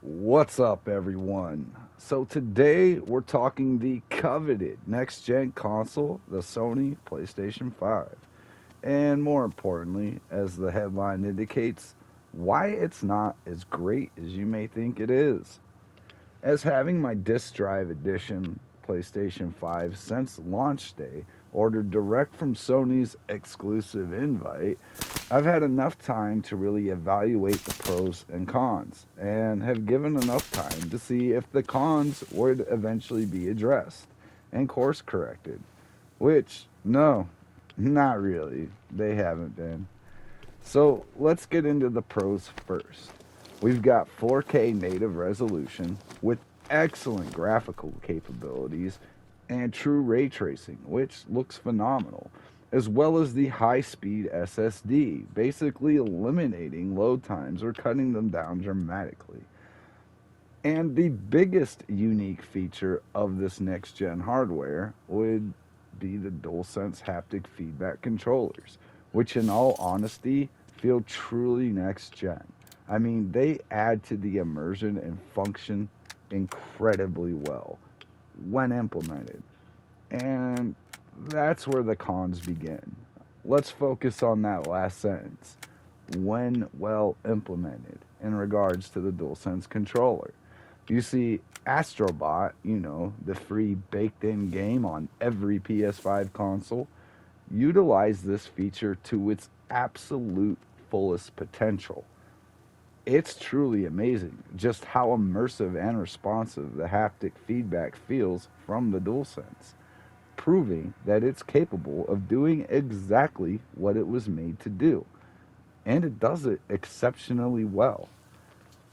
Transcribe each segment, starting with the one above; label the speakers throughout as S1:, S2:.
S1: What's up, everyone? So, today we're talking the coveted next gen console, the Sony PlayStation 5. And more importantly, as the headline indicates, why it's not as great as you may think it is. As having my disk drive edition PlayStation 5 since launch day, ordered direct from Sony's exclusive invite, I've had enough time to really evaluate the pros and cons, and have given enough time to see if the cons would eventually be addressed and course corrected. Which, no, not really. They haven't been. So let's get into the pros first. We've got 4K native resolution with excellent graphical capabilities and true ray tracing, which looks phenomenal, as well as the high speed SSD, basically eliminating load times or cutting them down dramatically. And the biggest unique feature of this next gen hardware would be the DualSense haptic feedback controllers, which, in all honesty, feel truly next gen. I mean, they add to the immersion and function incredibly well when implemented. And that's where the cons begin. Let's focus on that last sentence. When well implemented in regards to the DualSense controller. You see, Astrobot, the free baked in game on every PS5 console, utilized this feature to its absolute fullest potential. It's truly amazing just how immersive and responsive the haptic feedback feels from the DualSense, proving that it's capable of doing exactly what it was made to do. And it does it exceptionally well.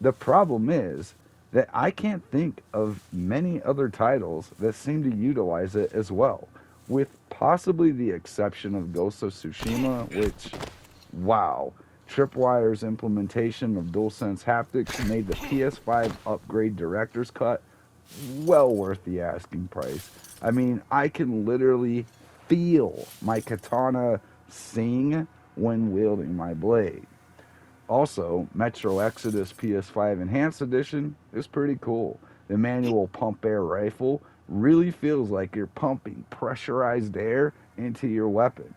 S1: The problem is that I can't think of many other titles that seem to utilize it as well, with possibly the exception of Ghost of Tsushima, which, wow, Tripwire's implementation of DualSense haptics made the PS5 upgrade director's cut well worth the asking price. I mean, I can literally feel my katana sing when wielding my blade. Also, Metro Exodus PS5 Enhanced Edition is pretty cool. The manual pump air rifle really feels like you're pumping pressurized air into your weapon.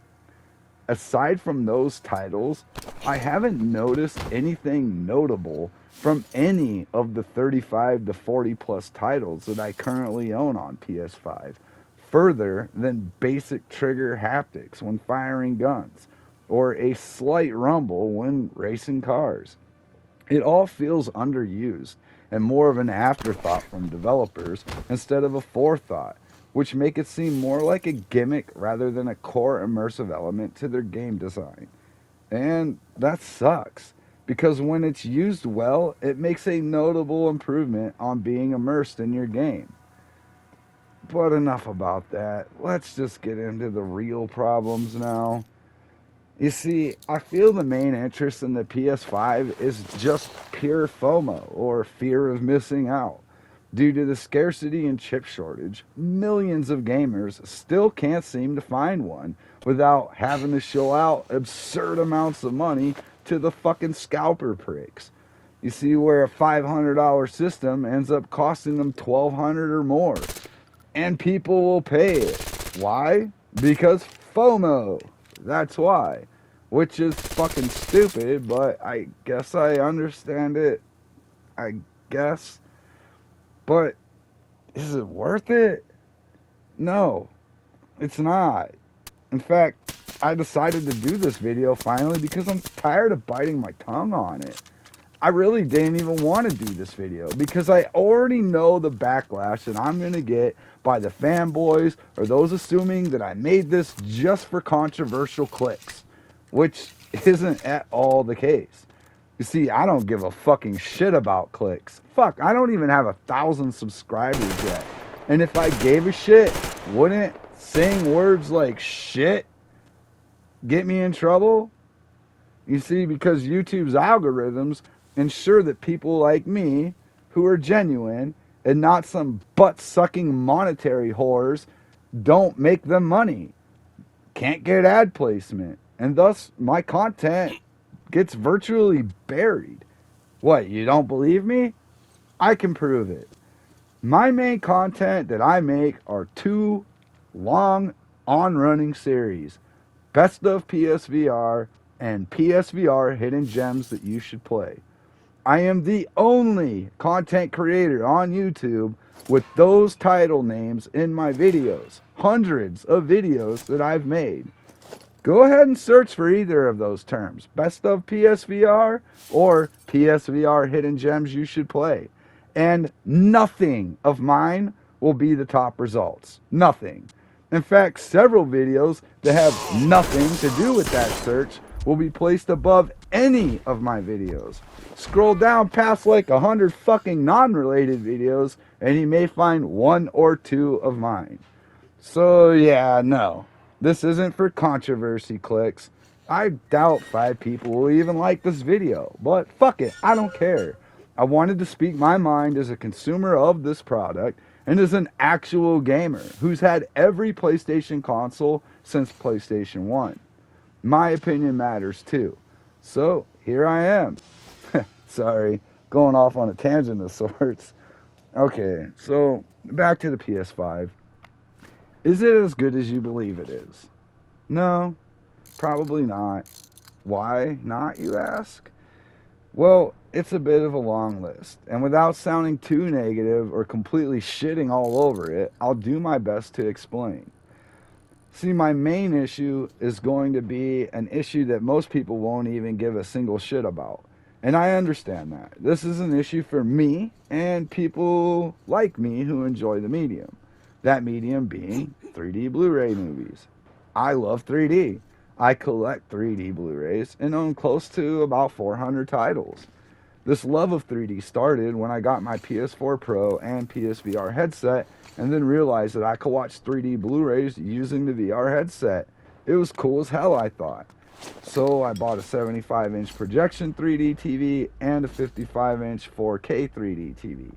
S1: Aside from those titles, I haven't noticed anything notable from any of the 35 to 40 plus titles that I currently own on PS5, further than basic trigger haptics when firing guns, or a slight rumble when racing cars. It all feels underused and more of an afterthought from developers instead of a forethought, which make it seem more like a gimmick rather than a core immersive element to their game design. And that sucks, because when it's used well, it makes a notable improvement on being immersed in your game. But enough about that. Let's just get into the real problems now. You see, I feel the main interest in the PS5 is just pure FOMO, or fear of missing out. Due to the scarcity and chip shortage, millions of gamers still can't seem to find one without having to shell out absurd amounts of money to the fucking scalper pricks. You see, where a $500 system ends up costing them $1,200 or more. And people will pay it. Why? Because FOMO. That's why. Which is fucking stupid, but I guess I understand it. I guess. But is it worth it? No, it's not. In fact, I decided to do this video finally because I'm tired of biting my tongue on it. I really didn't even want to do this video because I already know the backlash that I'm going to get by the fanboys or those assuming that I made this just for controversial clicks, which isn't at all the case. You see, I don't give a fucking shit about clicks. Fuck, I don't even have 1,000 subscribers yet. And if I gave a shit, wouldn't saying words like shit get me in trouble? You see, because YouTube's algorithms ensure that people like me, who are genuine and not some butt-sucking monetary whores, don't make them money, can't get ad placement, and thus my content gets virtually buried. What, you don't believe me? I can prove it. My main content that I make are 2 long on-running series. Best of PSVR and PSVR Hidden Gems that you should play. I am the only content creator on YouTube with those title names in my videos. Hundreds of videos that I've made. Go ahead and search for either of those terms. Best of PSVR or PSVR Hidden Gems you should play. And nothing of mine will be the top results. Nothing. In fact, several videos that have nothing to do with that search will be placed above any of my videos. Scroll down past like 100 fucking non-related videos and you may find 1 or 2 of mine. So yeah, no. This isn't for controversy clicks. I doubt 5 people will even like this video, but fuck it, I don't care. I wanted to speak my mind as a consumer of this product and as an actual gamer who's had every PlayStation console since PlayStation 1. My opinion matters too. So here I am. Sorry, going off on a tangent of sorts. Okay, so back to the PS5. Is it as good as you believe it is? No, probably not. Why not, you ask? Well, it's a bit of a long list, and without sounding too negative or completely shitting all over it, I'll do my best to explain. See, my main issue is going to be an issue that most people won't even give a single shit about. And I understand that. This is an issue for me and people like me who enjoy the medium. That medium being 3D Blu-ray movies. I love 3D. I collect 3D Blu-rays and own close to about 400 titles. This love of 3D started when I got my PS4 Pro and PSVR headset and then realized that I could watch 3D Blu-rays using the VR headset. It was cool as hell, I thought. So I bought a 75-inch projection 3D TV and a 55-inch 4K 3D TV.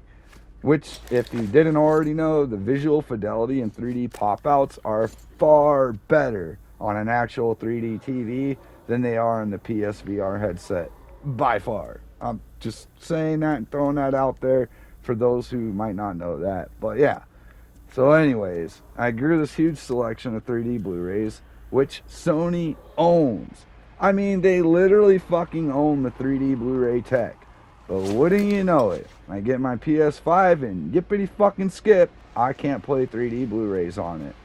S1: Which, if you didn't already know, the visual fidelity and 3D pop-outs are far better on an actual 3D TV than they are in the PSVR headset. By far. I'm just saying that and throwing that out there for those who might not know that. But yeah. So anyways, I grew this huge selection of 3D Blu-rays, which Sony owns. I mean, they literally fucking own the 3D Blu-ray tech. But wouldn't you know it, I get my PS5 and yippity fucking skip, I can't play 3D Blu-rays on it.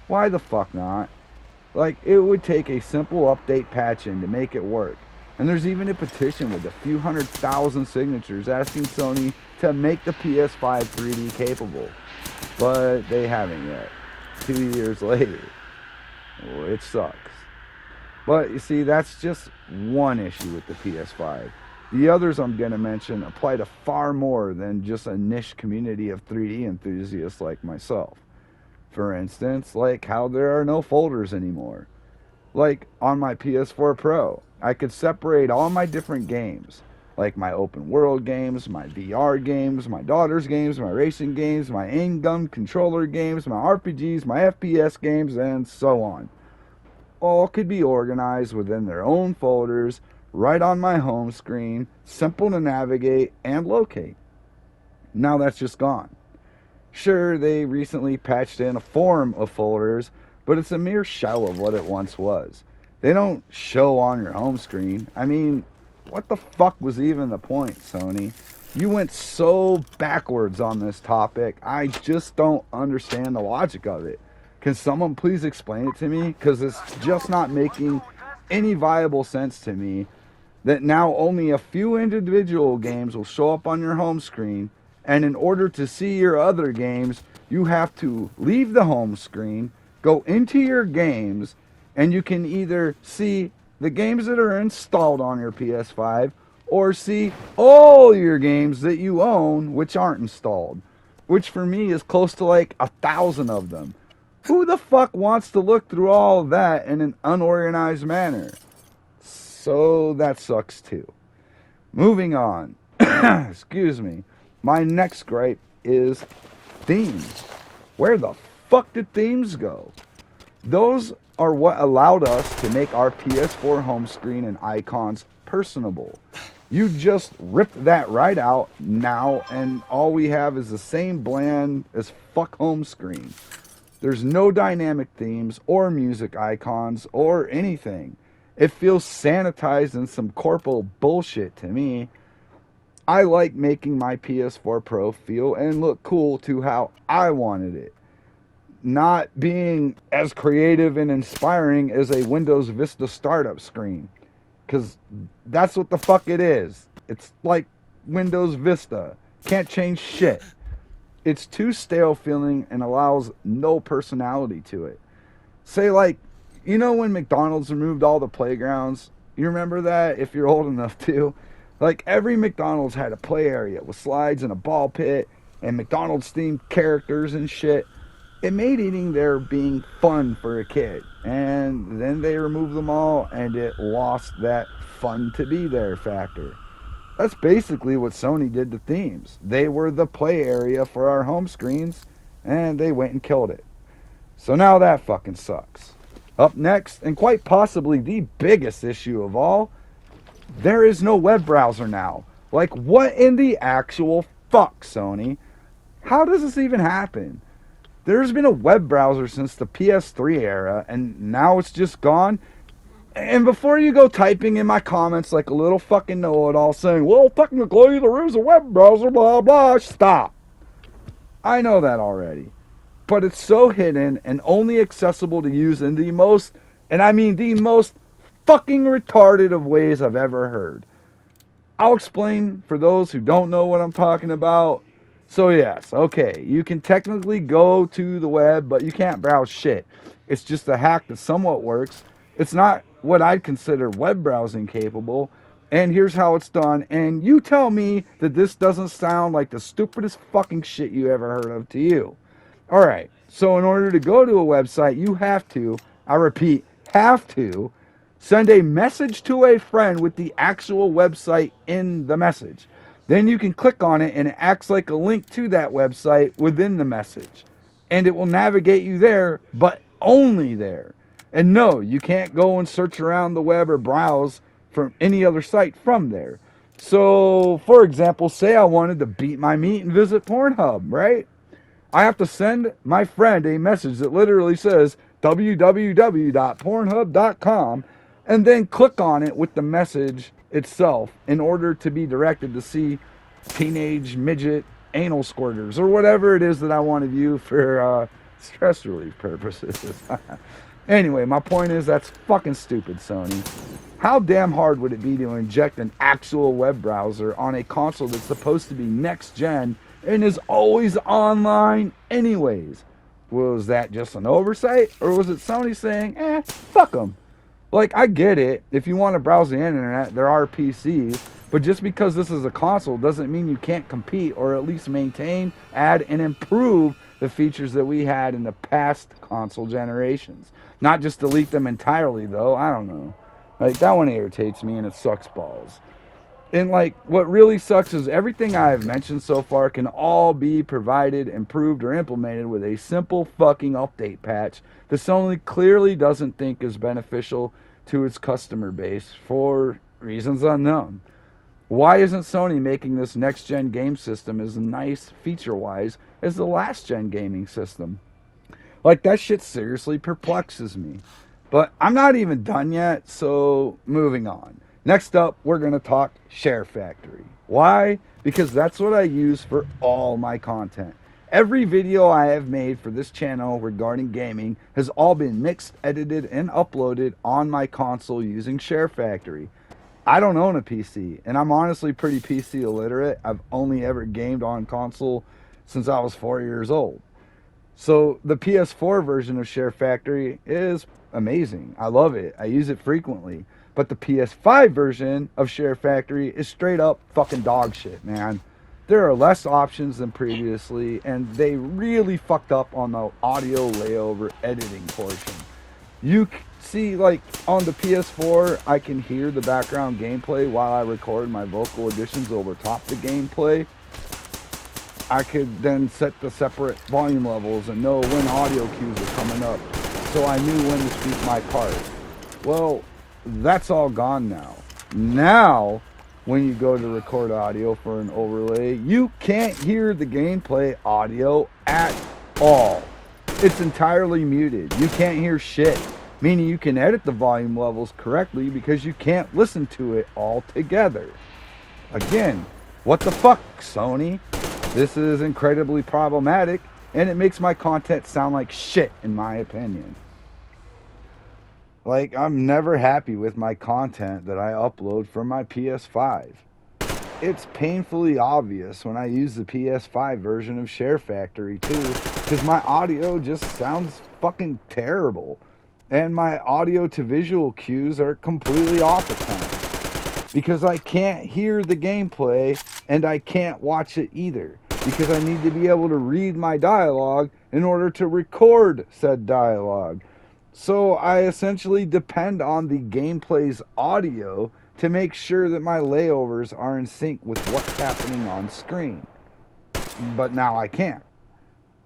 S1: Why the fuck not? Like, it would take a simple update patch in to make it work. And there's even a petition with a few 100,000 signatures asking Sony to make the PS5 3D capable. But they haven't yet. 2 years later. Which sucks. But you see, that's just one issue with the PS5. The others I'm going to mention apply to far more than just a niche community of 3D enthusiasts like myself. For instance, like how there are no folders anymore. Like on my PS4 Pro, I could separate all my different games, like my open world games, my VR games, my daughter's games, my racing games, my in-gun controller games, my RPGs, my FPS games, and so on. All could be organized within their own folders, right on my home screen, simple to navigate and locate. Now that's just gone. Sure, they recently patched in a form of folders, but it's a mere shell of what it once was. They don't show on your home screen. I mean, what the fuck was even the point, Sony? You went so backwards on this topic, I just don't understand the logic of it. Can someone please explain it to me? Because it's just not making any viable sense to me that now only a few individual games will show up on your home screen, and in order to see your other games, you have to leave the home screen, go into your games, and you can either see the games that are installed on your PS5 or see all your games that you own which aren't installed, which for me is close to like 1,000 of them. Who the fuck wants to look through all of that in an unorganized manner? So that sucks too. Moving on. Excuse me. My next gripe is themes. Where the fuck did themes go? Those are what allowed us to make our PS4 home screen and icons personable. You just rip that right out now, and all we have is the same bland as fuck home screen. There's no dynamic themes or music icons or anything. It feels sanitized and some corpo bullshit to me. I like making my PS4 Pro feel and look cool to how I wanted it, not being as creative and inspiring as a Windows Vista startup screen. Because that's what the fuck it is. It's like Windows Vista. Can't change shit. It's too stale feeling and allows no personality to it. Say, like, you know when McDonald's removed all the playgrounds? You remember that, if you're old enough to? Like, every McDonald's had a play area with slides and a ball pit and McDonald's themed characters and shit. It made eating there being fun for a kid. And then they removed them all and it lost that fun to be there factor. That's basically what Sony did to themes. They were the play area for our home screens, and they went and killed it. So now that fucking sucks. Up next, and quite possibly the biggest issue of all, there is no web browser now. Like, what in the actual fuck, Sony? How does this even happen? There's been a web browser since the PS3 era, and now it's just gone. And before you go typing in my comments like a little fucking know-it-all saying, well, technically there is a web browser, blah, blah, stop. I know that already. But it's so hidden and only accessible to use in the most, and I mean the most fucking retarded of ways I've ever heard. I'll explain for those who don't know what I'm talking about. So yes, okay, you can technically go to the web, but you can't browse shit. It's just a hack that somewhat works. It's not what I'd consider web browsing capable, and here's how it's done. And you tell me that this doesn't sound like the stupidest fucking shit you ever heard of to you. Alright, so in order to go to a website, you have to, I repeat, have to, send a message to a friend with the actual website in the message. Then you can click on it and it acts like a link to that website within the message. And it will navigate you there, but only there. And no, you can't go and search around the web or browse from any other site from there. So, for example, say I wanted to beat my meat and visit Pornhub, right? I have to send my friend a message that literally says www.pornhub.com and then click on it with the message itself in order to be directed to see teenage midget anal squirters or whatever it is that I want to view for stress relief purposes. Anyway, my point is that's fucking stupid, Sony. How damn hard would it be to inject an actual web browser on a console that's supposed to be next gen and is always online anyways? Was that just an oversight, or was it Sony saying, fuck them? Like, I get it. If you want to browse the internet, there are PCs. But just because this is a console doesn't mean you can't compete or at least maintain, add, and improve the features that we had in the past console generations. Not just delete them entirely, though. I don't know. Like, that one irritates me and it sucks balls. And, like, what really sucks is everything I have mentioned so far can all be provided, improved, or implemented with a simple fucking update patch that Sony clearly doesn't think is beneficial to its customer base for reasons unknown. Why isn't Sony making this next-gen game system as nice, feature-wise, as the last-gen gaming system? Like, that shit seriously perplexes me. But I'm not even done yet, so moving on. Next up, we're going to talk Share Factory. Why? Because that's what I use for all my content. Every video I have made for this channel regarding gaming has all been mixed, edited, and uploaded on my console using Share Factory. I don't own a PC, and I'm honestly pretty PC illiterate. I've only ever gamed on console since I was 4 years old. So the PS4 version of Share Factory is amazing. I love it. I use it frequently. But the PS5 version of Share Factory is straight up fucking dog shit, man. There are less options than previously, and they really fucked up on the audio layover editing portion. You see, like, on the PS4, I can hear the background gameplay while I record my vocal additions over top the gameplay. I could then set the separate volume levels and know when audio cues are coming up, so I knew when to speak my part. Well, that's all gone now. Now, when you go to record audio for an overlay, you can't hear the gameplay audio at all. It's entirely muted. You can't hear shit, meaning you can edit the volume levels correctly because you can't listen to it all together. Again, what the fuck, Sony? This is incredibly problematic, and it makes my content sound like shit, in my opinion. Like, I'm never happy with my content that I upload from my PS5. It's painfully obvious when I use the PS5 version of Share Factory too, because my audio just sounds fucking terrible. And my audio to visual cues are completely off at times. Because I can't hear the gameplay and I can't watch it either. Because I need to be able to read my dialogue in order to record said dialogue. So I essentially depend on the gameplay's audio to make sure that my layovers are in sync with what's happening on screen. But now I can't.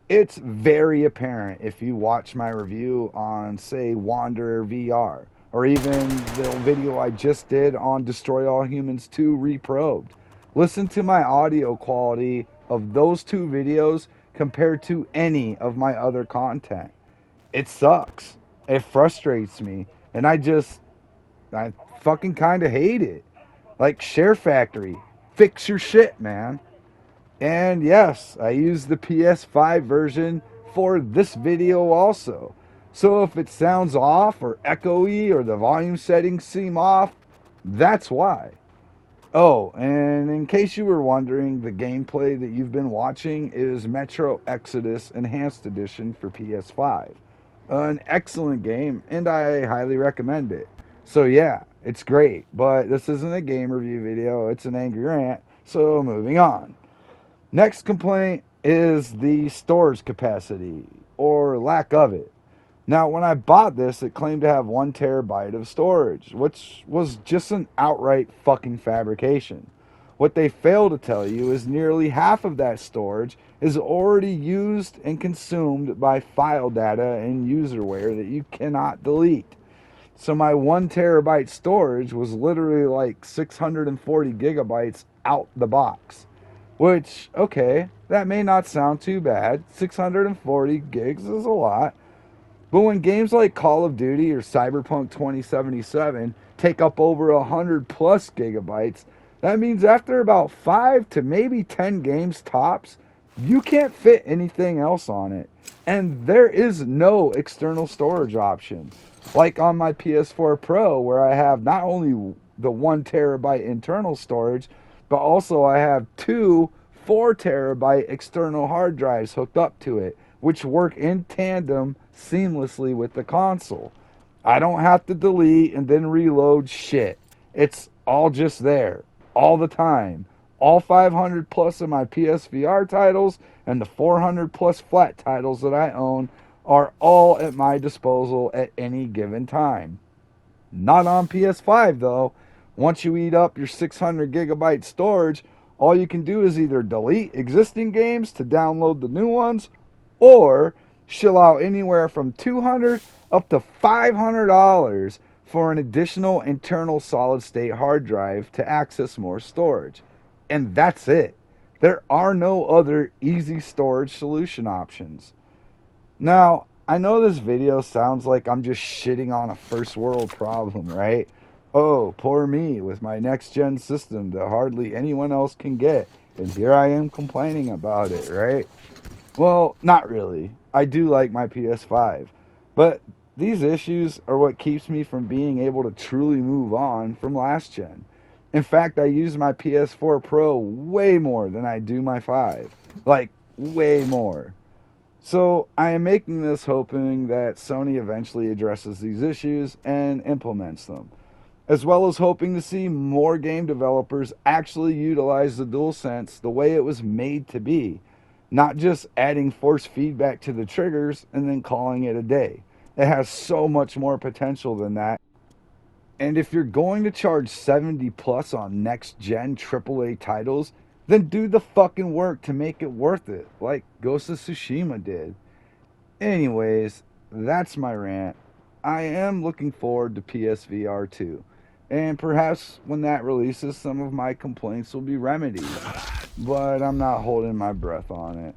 S1: It's very apparent if you watch my review on, say, Wanderer VR, or even the video I just did on Destroy All Humans 2 Reprobed. Listen to my audio quality of those two videos compared to any of my other content. It sucks. It frustrates me. And I fucking kind of hate it. Like, Share Factory, fix your shit, man. And yes, I use the PS5 version for this video also. So if it sounds off or echoey or the volume settings seem off, that's why. Oh, and in case you were wondering, the gameplay that you've been watching is Metro Exodus Enhanced Edition for PS5. An excellent game, and I highly recommend it. So yeah, it's great, but this isn't a game review video, it's an angry rant, so moving on. Next complaint is the storage capacity, or lack of it. Now, when I bought this, it claimed to have 1 terabyte of storage, which was just an outright fucking fabrication. What they fail to tell you is nearly half of that storage is already used and consumed by file data and userware that you cannot delete. So my 1 terabyte storage was literally like 640 gigabytes out the box. Which, okay, that may not sound too bad. 640 gigs is a lot. But when games like Call of Duty or Cyberpunk 2077 take up over 100 plus gigabytes, that means after about 5 to maybe 10 games tops, you can't fit anything else on it. And there is no external storage option. Like on my PS4 Pro, where I have not only the 1 terabyte internal storage, but also I have 2 4 terabyte external hard drives hooked up to it, which work in tandem seamlessly with the console. I don't have to delete and then reload shit. It's all just there, all the time. All 500 plus of my PSVR titles and the 400 plus flat titles that I own are all at my disposal at any given time. Not on PS5 though. Once you eat up your 600 gigabyte storage, all you can do is either delete existing games to download the new ones, or shell out anywhere from $200 up to $500 for an additional internal solid state hard drive to access more storage. And that's it. There are no other easy storage solution options. Now, I know this video sounds like I'm just shitting on a first world problem, right? Oh, poor me with my next gen system that hardly anyone else can get, and here I am complaining about it, right? Well, not really. I do like my PS5, but these issues are what keeps me from being able to truly move on from last gen. In fact, I use my PS4 Pro way more than I do my 5. Like, way more. So, I am making this hoping that Sony eventually addresses these issues and implements them, as well as hoping to see more game developers actually utilize the DualSense the way it was made to be, not just adding force feedback to the triggers and then calling it a day. It has so much more potential than that. And if you're going to charge 70 plus on next gen AAA titles, then do the fucking work to make it worth it, like Ghost of Tsushima did. Anyways, that's my rant. I am looking forward to PSVR 2. And perhaps when that releases, some of my complaints will be remedied. But I'm not holding my breath on it.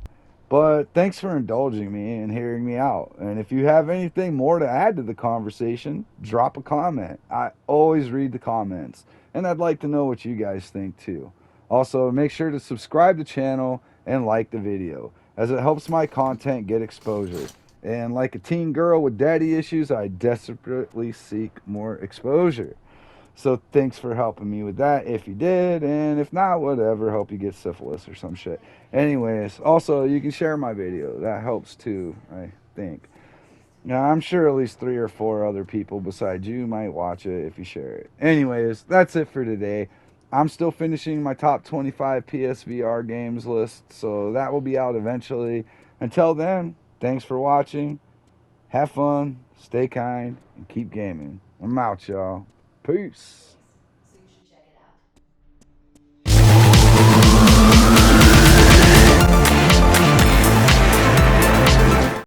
S1: But thanks for indulging me and hearing me out. And if you have anything more to add to the conversation, drop a comment. I always read the comments. And I'd like to know what you guys think too. Also, make sure to subscribe to the channel and like the video, as it helps my content get exposure. And like a teen girl with daddy issues, I desperately seek more exposure. So thanks for helping me with that if you did, and if not, whatever, hope you get syphilis or some shit. Anyways, also you can share my video. That helps too, I think. Now, I'm sure at least 3 or 4 other people besides you might watch it if you share it. Anyways, that's it for today. I'm still finishing my top 25 PSVR games list, so that will be out eventually. Until then, thanks for watching. Have fun, stay kind, and keep gaming. I'm out, y'all. Peace.